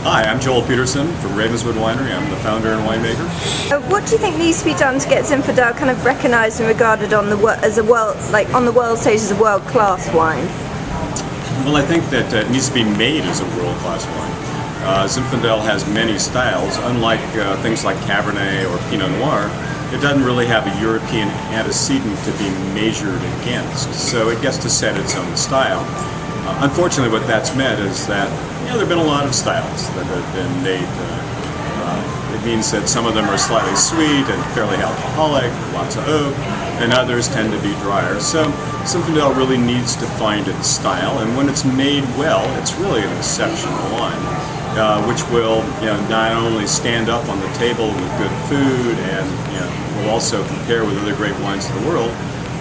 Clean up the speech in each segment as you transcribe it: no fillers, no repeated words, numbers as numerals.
Hi, I'm Joel Peterson from Ravenswood Winery. I'm the founder and winemaker. What do you think needs to be done to get Zinfandel kind of recognised and regarded on the on the world stage as a world-class wine? Well, I think that it needs to be made as a world-class wine. Zinfandel has many styles. Unlike things like Cabernet or Pinot Noir, it doesn't really have a European antecedent to be measured against, so it gets to set its own style. Unfortunately, what that's meant is that there have been a lot of styles that have been made. It means that some of them are slightly sweet and fairly alcoholic, lots of oak, and others tend to be drier. So Zinfandel really needs to find its style, and when it's made well, it's really an exceptional wine, which will not only stand up on the table with good food and will also compare with other great wines in the world,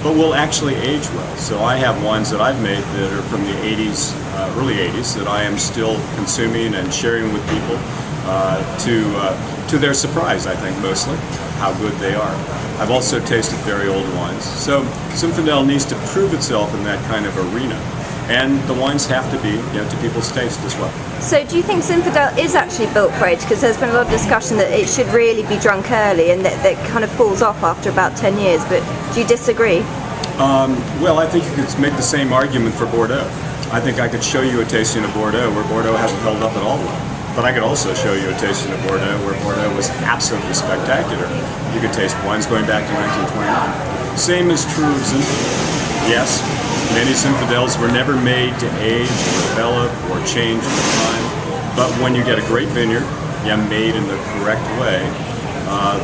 but will actually age well. So I have wines that I've made that are from the 80s, early 80s, that I am still consuming and sharing with people to their surprise, I think, mostly, how good they are. I've also tasted very old wines. So Zinfandel needs to prove itself in that kind of arena. And the wines have to be to people's taste as well. So do you think Zinfandel is actually built for age? Because there's been a lot of discussion that it should really be drunk early and that kind of falls off after about 10 years, but do you disagree? Well, I think you could make the same argument for Bordeaux. I think I could show you a tasting of Bordeaux where Bordeaux hasn't held up at all well. But I could also show you a tasting of Bordeaux where Bordeaux was absolutely spectacular. You could taste wines going back to 1929. Same is true of Zinfandel. Yes, many Zinfandels were never made to age or develop or change with time. But when you get a great vineyard, made in the correct way,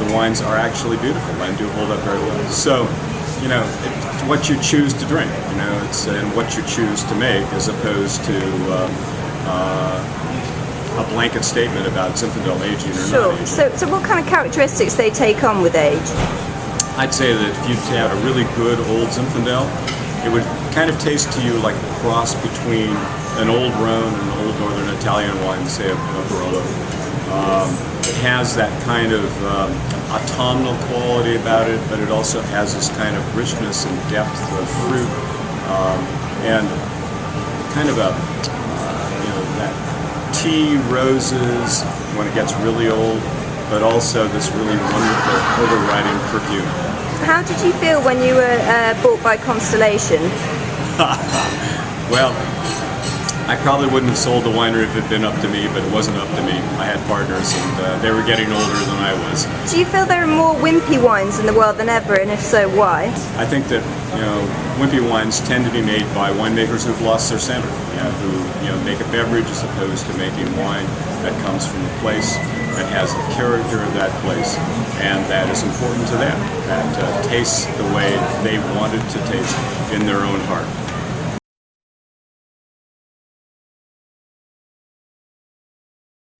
the wines are actually beautiful and do hold up very well. So, it's what you choose to drink. It's and what you choose to make, as opposed to a blanket statement about Zinfandel aging or not aging. So what kind of characteristics they take on with age? I'd say that if you had a really good old Zinfandel, it would kind of taste to you like a cross between an old Rhone and an old Northern Italian wine, say a Bordeaux. It has that kind of autumnal quality about it, but it also has this kind of richness and depth of fruit, and kind of a that tea roses when it gets really old, but also this really wonderful overriding perfume. How did you feel when you were bought by Constellation? Well, I probably wouldn't have sold the winery if it had been up to me, but it wasn't up to me. I had partners, and they were getting older than I was. Do you feel there are more wimpy wines in the world than ever, and if so, why? I think that wimpy wines tend to be made by winemakers who've lost their center, who make a beverage as opposed to making wine that comes from a place that has the character of that place, and that is important to them, that tastes the way they want it to taste in their own heart.